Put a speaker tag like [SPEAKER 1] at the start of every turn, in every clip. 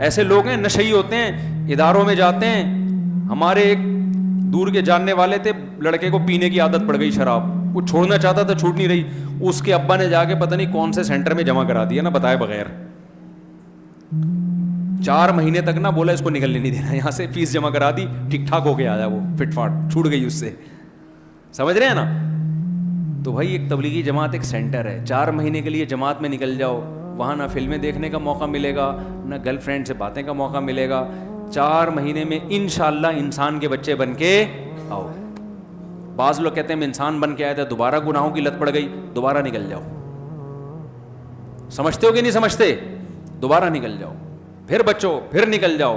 [SPEAKER 1] ایسے لوگ ہیں نشئی ہوتے ہیں, اداروں میں جاتے ہیں. ہمارے ایک دور کے جاننے والے تھے, لڑکے کو پینے کی عادت پڑ گئی شراب, وہ چھوڑنا چاہتا تھا, چھوٹ نہیں رہی. اس کے ابا نے جا کے پتہ نہیں کون سے سینٹر میں جمع کرا دیا نا, بتائے بغیر. 4 مہینے تک نا بولا اس کو نکلنے نہیں دینا یہاں سے, فیس جمع کرا دی, ٹھیک ٹھاک ہو کے آیا, وہ فٹ فاٹ چھوٹ گئی اس سے. سمجھ رہے ہیں نا. تو بھائی ایک تبلیغی جماعت ایک سینٹر ہے, 4 مہینے کے لیے جماعت میں نکل جاؤ, وہاں نہ فلمیں دیکھنے کا موقع ملے گا, نہ گرل فرینڈ سے باتیں کا موقع ملے گا. 4 مہینے میں انشاءاللہ انسان کے بچے بن کے آؤ. بعض لوگ کہتے ہیں میں انسان بن کے آیا تھا, دوبارہ گناہوں کی لت پڑ گئی, دوبارہ نکل جاؤ. سمجھتے ہو کہ نہیں سمجھتے؟ دوبارہ نکل جاؤ, پھر بچو, پھر نکل جاؤ.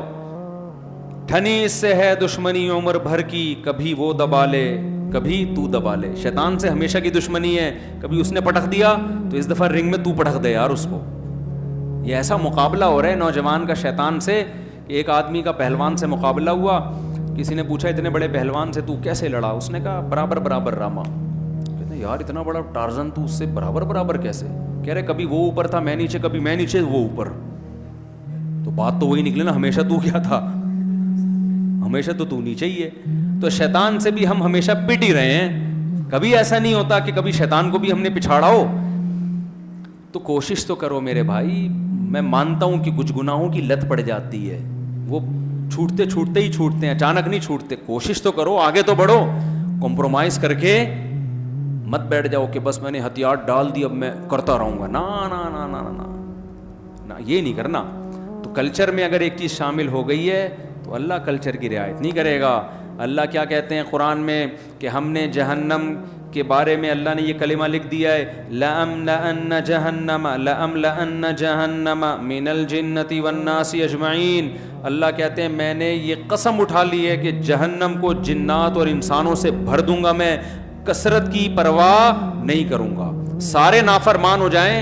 [SPEAKER 1] ٹھنی اس سے ہے دشمنی عمر بھر کی, کبھی وہ دبا لے کبھی تو دبا لے. شیطان سے ہمیشہ کی دشمنی ہے, کبھی اس نے پٹخ دیا تو اس دفعہ رنگ میں تو پٹخ دے یار اس کو. یہ ایسا مقابلہ ہو رہا ہے نوجوان کا شیطان سے کہ ایک آدمی کا پہلوان سے مقابلہ ہوا. کسی نے پوچھا اتنے بڑے پہلوان سے تو کیسے لڑا؟ اس نے کہا برابر برابر راما. کہتے ہیں یار اتنا بڑا ٹارزن تو اس سے برابر برابر کیسے؟ کہہ رہے کبھی وہ اوپر تھا میں نیچے, کبھی میں نیچے وہ اوپر. تو بات تو وہی نکلے نا, ہمیشہ تو کیا تھا؟ ہمیشہ تو نیچے ہی ہے. تو شیطان سے بھی ہم ہمیشہ پٹ ہی رہے ہیں, کبھی ایسا نہیں ہوتا کہ کبھی شیطان کو بھی ہم نے پچھاڑا ہو. تو کوشش تو کرو میرے بھائی. میں مانتا ہوں کہ کچھ گناہوں کی لت پڑ جاتی ہے, وہ چھوٹتے چھوٹتے ہی چھوٹتے ہیں, اچانک نہیں چھوٹتے. کوشش تو کرو, آگے تو بڑھو, کمپرومائز کر کے مت بیٹھ جاؤ کہ بس میں نے ہتھیار ڈال دی اب میں کرتا رہوں گا. نا نا نا نا نا نا, یہ نہیں کرنا. تو کلچر میں اگر ایک چیز شامل ہو گئی ہے تو اللہ کلچر کی رعایت نہیں کرے گا. اللہ کیا کہتے ہیں قرآن میں کہ ہم نے جہنم کے بارے میں اللہ نے یہ کلمہ لکھ دیا ہے, لَأَمْلَأَنَّ جَهَنَّمَ مِنَ الْجِنَّةِ وَالنَّاسِ أَجْمَعِينَ. اللہ کہتے ہیں میں نے یہ قسم اٹھا لی ہے کہ جہنم کو جنات اور انسانوں سے بھر دوں گا, میں کثرت کی پرواہ نہیں کروں گا. سارے نافرمان ہو جائیں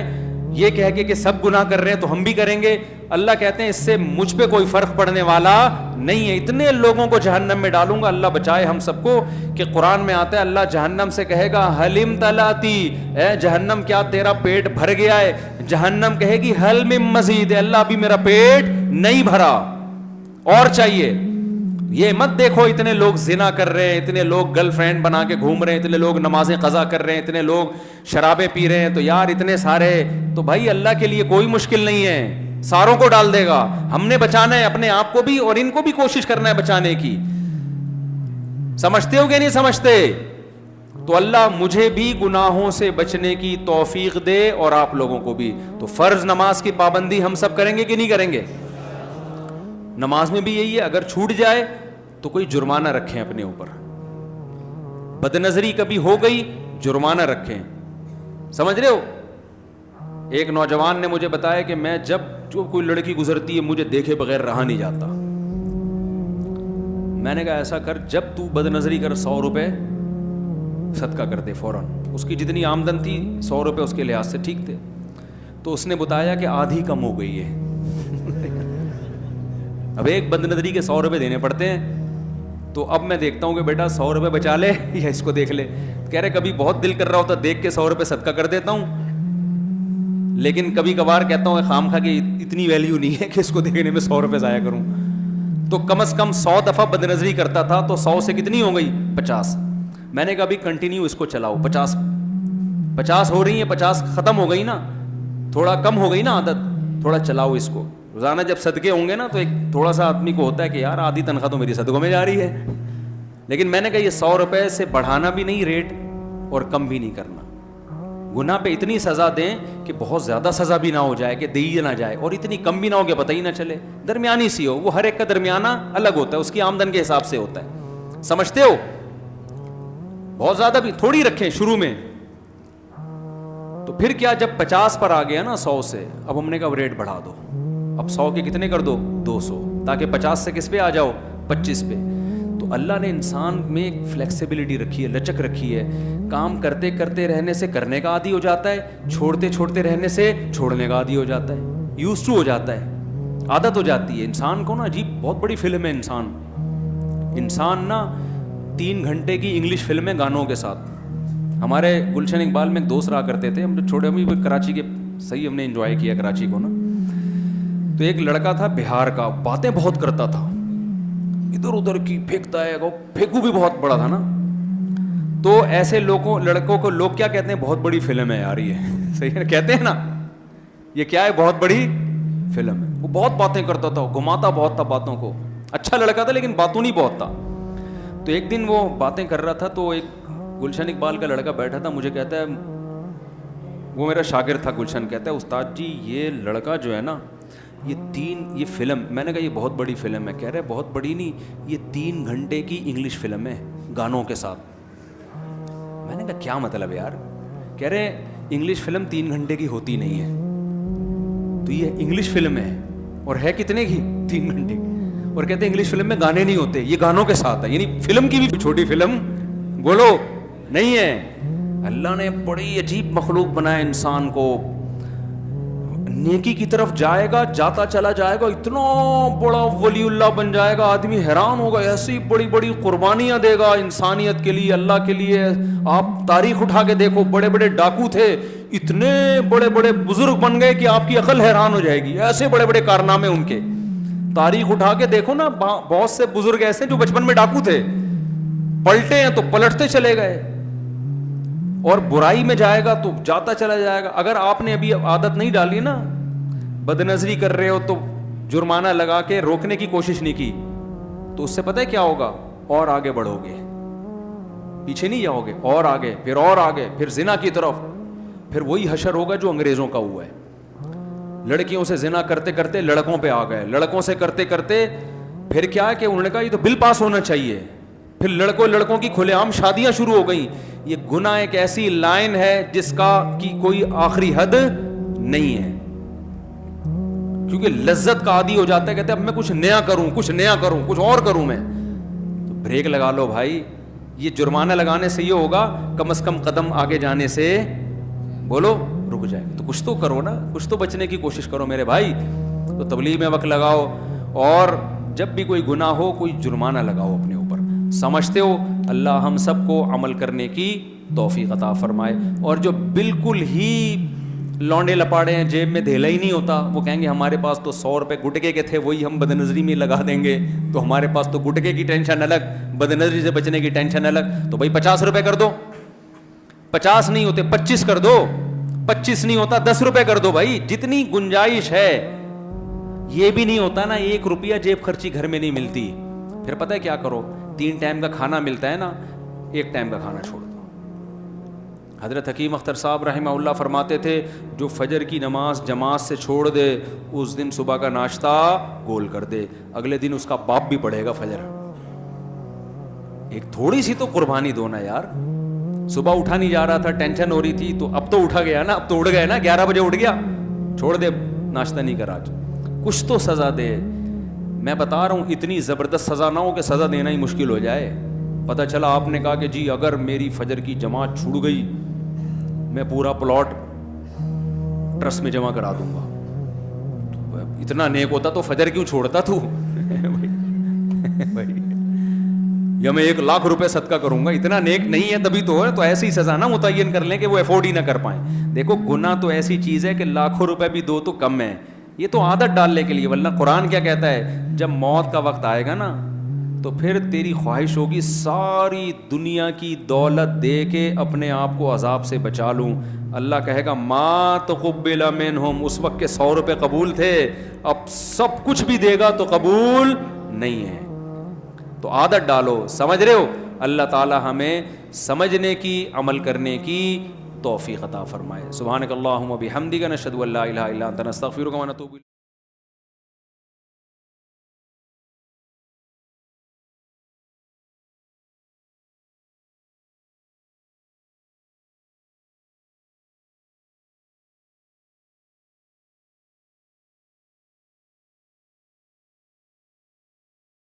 [SPEAKER 1] یہ کہہ کے کہ سب گناہ کر رہے ہیں تو ہم بھی کریں گے, اللہ کہتے ہیں اس سے مجھ پہ کوئی فرق پڑنے والا نہیں ہے. اتنے لوگوں کو جہنم میں ڈالوں گا, اللہ بچائے ہم سب کو. کہ قرآن میں آتا ہے اللہ جہنم سے کہے گا حل امتلاتی, اے جہنم کیا تیرا پیٹ بھر گیا ہے؟ جہنم کہے گی حل من مزید, اللہ ابھی میرا پیٹ نہیں بھرا, اور چاہیے. یہ مت دیکھو اتنے لوگ زنا کر رہے ہیں, اتنے لوگ گرل فرینڈ بنا کے گھوم رہے ہیں, اتنے لوگ نمازیں قضا کر رہے ہیں, اتنے لوگ شرابیں پی رہے ہیں, تو یار اتنے سارے تو بھائی اللہ کے لیے کوئی مشکل نہیں ہے, ساروں کو ڈال دے گا. ہم نے بچانا ہے اپنے آپ کو بھی اور ان کو بھی کوشش کرنا ہے بچانے کی. سمجھتے ہو کہ نہیں سمجھتے؟ تو اللہ مجھے بھی گناہوں سے بچنے کی توفیق دے اور آپ لوگوں کو بھی. تو فرض نماز کی پابندی ہم سب کریں گے کہ نہیں کریں گے؟ نماز میں بھی یہی ہے, اگر چھوٹ جائے تو کوئی جرمانہ رکھیں اپنے اوپر. بد نظری کبھی ہو گئی جرمانہ رکھیں. سمجھ رہے ہو؟ ایک نوجوان نے مجھے بتایا کہ میں جب جو کوئی لڑکی گزرتی ہے مجھے دیکھے بغیر رہا نہیں جاتا. میں نے کہا ایسا کر, جب تو بد نظری کر 100 روپے صدقہ کر دے فوراً. اس کی جتنی آمدن تھی 100 روپے اس کے لحاظ سے ٹھیک تھے. تو اس نے بتایا کہ آدھی کم ہو گئی ہے. اب ایک بد نظری کے 100 روپے دینے پڑتے ہیں. تو اب میں دیکھتا ہوں کہ بیٹا 100 روپے بچا لے یا اس کو دیکھ لے. کہہ رہے کبھی بہت دل کر رہا ہوتا دیکھ کے 100 روپے صدقہ کر دیتا ہوں, لیکن کبھی کبھار کہتا ہوں خام خواہ کہ اتنی ویلیو نہیں ہے کہ اس کو دیکھنے میں 100 روپے ضائع کروں. تو کم از کم 100 دفعہ بد نظری کرتا تھا تو 100 سے کتنی ہو گئی؟ 50. میں نے کہا ابھی کنٹینیو اس کو چلاؤ. 50 ہو رہی ہیں, 50 ختم ہو گئی نا, تھوڑا کم ہو گئی نا عادت, تھوڑا چلاؤ اس کو. روزانہ جب صدقے ہوں گے نا تو ایک تھوڑا سا آدمی کو ہوتا ہے کہ یار آدھی تنخواہ تو میری صدقوں میں جا رہی ہے. لیکن میں نے کہا یہ 100 روپے سے بڑھانا بھی نہیں ریٹ اور کم بھی نہیں کرنا. گناہ پہ اتنی سزا دیں کہ بہت زیادہ سزا بھی نہ ہو جائے کہ دی نہ جائے, اور اتنی کم بھی نہ ہو کہ پتہ ہی نہ چلے, درمیانی سی ہو. وہ ہر ایک کا درمیانہ الگ ہوتا ہے, اس کی آمدن کے حساب سے ہوتا ہے. سمجھتے ہو؟ بہت زیادہ بھی تھوڑی رکھیں شروع میں. تو پھر کیا جب 50 پر آ گیا نا 100 سے, اب ہم نے کہا ریٹ بڑھا دو. اب 100 کے کتنے کر دو؟ 200, تاکہ 50 سے کس پہ آ جاؤ؟ 25 پہ. تو اللہ نے انسان میں ایک فلیکسیبلٹی رکھی ہے, لچک رکھی ہے. کام کرتے کرتے رہنے سے کرنے کا عادی ہو جاتا ہے, چھوڑتے چھوڑتے رہنے سے چھوڑنے کا عادی ہو جاتا ہے, یوز ٹو ہو جاتا ہے, عادت ہو جاتی ہے. انسان کو نا عجیب بہت بڑی فلم ہے انسان نا 3 گھنٹے کی انگلش فلم ہے گانوں کے ساتھ. ہمارے گلشن اقبال میں ایک دوست رہا کرتے تھے, ہم چھوٹے, ہم کراچی کے, صحیح ہم نے انجوائے کیا کراچی کو نا. تو ایک لڑکا تھا بہار کا, باتیں بہت کرتا تھا, ادھر ادھر کی پھینکتا ہے, وہ پھینکو بھی بہت بڑا تھا نا. تو ایسے لڑکوں کو لوگ کیا کہتے ہیں, بہت بڑی فلم ہے یار یہ, صحیح ہے کہتے ہیں نا, یہ کیا ہے, بہت بڑی فلم ہے. وہ بہت باتیں کرتا تھا, گھماتا بہت تھا باتوں کو, اچھا لڑکا تھا لیکن باتوں نہیں بہت تھا. تو ایک دن وہ باتیں کر رہا تھا, تو ایک گلشن اقبال کا لڑکا بیٹھا تھا, مجھے کہتا ہے, وہ میرا شاگرد تھا گلشن, کہتا ہے استاد جی یہ لڑکا جو ہے نا, یہ فلم, میں نے کہا یہ بہت بڑی فلم ہے. کہہ رہے بہت بڑی نہیں, یہ 3 گھنٹے کی انگلش فلم ہے گانوں کے ساتھ. میں نے کہا کیا مطلب یار؟ کہہ رہے انگلش فلم 3 گھنٹے کی ہوتی نہیں ہے, تو یہ انگلش فلم ہے اور ہے کتنے کی, 3 گھنٹے کی. اور کہتے ہیں انگلش فلم میں گانے نہیں ہوتے, یہ گانوں کے ساتھ ہے, یعنی فلم کی بھی چھوٹی فلم بولو نہیں ہے. اللہ نے بڑی عجیب مخلوق بنایا انسان کو, نیکی کی طرف جائے گا, جاتا چلا جائے گا, اتنا بڑا ولی اللہ بن جائے گا, آدمی حیران ہوگا, ایسی بڑی بڑی قربانیاں دے گا انسانیت کے لیے, اللہ کے لیے. آپ تاریخ اٹھا کے دیکھو, بڑے بڑے ڈاکو تھے, اتنے بڑے بڑے بزرگ بن گئے کہ آپ کی عقل حیران ہو جائے گی, ایسے بڑے بڑے کارنامے ان کے. تاریخ اٹھا کے دیکھو نا, بہت سے بزرگ ایسے جو بچپن میں ڈاکو تھے, پلٹے ہیں تو پلٹتے چلے گئے, اور برائی میں جائے گا تو جاتا چلا جائے گا. اگر آپ نے ابھی عادت نہیں ڈالی نا, بد نظری کر رہے ہو تو جرمانہ لگا کے روکنے کی کوشش نہیں کی, تو اس سے پتہ ہے کیا ہوگا, اور آگے بڑھو گے, پیچھے نہیں جاؤ گے, اور آگے, پھر زنا کی طرف. پھر وہی حشر ہوگا جو انگریزوں کا ہوا ہے. لڑکیوں سے زنا کرتے کرتے لڑکوں پہ آ گئے, لڑکوں سے کرتے کرتے پھر کیا ہے کہ انہوں نے کہا یہ تو بل پاس ہونا چاہیے, پھر لڑکوں کی کھلے عام شادیاں شروع ہو گئیں. یہ گناہ ایک ایسی لائن ہے جس کا کی کوئی آخری حد نہیں ہے, کیونکہ لذت کا عادی ہو جاتا ہے, کہتے ہیں اب میں کچھ نیا کروں, کچھ اور کروں میں. تو بریک لگا لو بھائی, یہ جرمانہ لگانے سے یہ ہوگا, کم از کم قدم آگے جانے سے بولو رک جائے. تو کچھ تو کرو نا, کچھ تو بچنے کی کوشش کرو میرے بھائی. تو تبلیغ میں وقت لگاؤ, اور جب بھی کوئی گناہ ہو کوئی جرمانہ لگاؤ اپنے اوپر. سمجھتے ہو اللہ ہم سب کو عمل کرنے کی توفیق عطا فرمائے. اور جو بالکل ہی لونڈے لپاڑے ہیں, جیب میں دھیلا ہی نہیں ہوتا, وہ کہیں گے ہمارے پاس تو 100 روپے گٹکے کے تھے, وہی ہم بد نظری میں لگا دیں گے, تو ہمارے پاس تو گٹکے کی ٹینشن الگ, بد نظری سے بچنے کی ٹینشن الگ. تو بھائی 50 روپے کر دو, 50 نہیں ہوتے 25 کر دو, 25 نہیں ہوتا 10 روپے کر دو بھائی, جتنی گنجائش ہے. یہ بھی نہیں ہوتا نا 1 روپیہ جیب خرچی گھر میں نہیں ملتی, پھر پتہ ہے کیا کرو, 3 ٹائم کا کھانا ملتا ہے نا, 1 ٹائم کا کھانا چھوڑ دو. حضرت حکیم اختر صاحب رحمہ اللہ فرماتے تھے, جو فجر کی نماز جماعت سے چھوڑ دے, اس دن صبح کا ناشتہ گول کر دے, اگلے دن اس کا باپ بھی پڑھے گا فجر. ایک تھوڑی سی تو قربانی دو نا یار. صبح اٹھا نہیں جا رہا تھا, ٹینشن ہو رہی تھی, تو اب تو اٹھا گیا نا, اب تو اٹھ گئے نا, 11 بجے اٹھ گیا, چھوڑ دے ناشتہ نہیں کرا, کچھ تو سزا دے. میں بتا رہا ہوں اتنی زبردست سزا نہ ہو کہ سزا دینا ہی مشکل ہو جائے. پتہ چلا آپ نے کہا کہ جی اگر میری فجر کی جماعت چھوٹ گئی, میں پورا پلاٹ ٹرسٹ میں جمع کرا دوں گا. اتنا نیک ہوتا تو فجر کیوں چھوڑتا تو یا میں 1 لاکھ روپے صدقہ کروں گا, اتنا نیک نہیں ہے تبھی تو ہے. تو ایسی سزا نہ متعین کر لیں کہ وہ افورڈ ہی نہ کر پائیں. دیکھو گناہ تو ایسی چیز ہے کہ لاکھوں روپے بھی دو تو کم ہے, یہ تو عادت ڈالنے کے لیے. ورنہ قرآن کیا کہتا ہے, جب موت کا وقت آئے گا نا, تو پھر تیری خواہش ہوگی ساری دنیا کی دولت دے کے اپنے آپ کو عذاب سے بچا لوں. اللہ کہے گا ما تقبل منہم, اس وقت کے 100 روپے قبول تھے, اب سب کچھ بھی دے گا تو قبول نہیں ہے. تو عادت ڈالو, سمجھ رہے ہو. اللہ تعالی ہمیں سمجھنے کی, عمل کرنے کی توفیق عطا فرمائے. سبحانک اللہم و بحمدک, نشہد ان لا الہ الا انت, نستغفرک و نتوب الیک.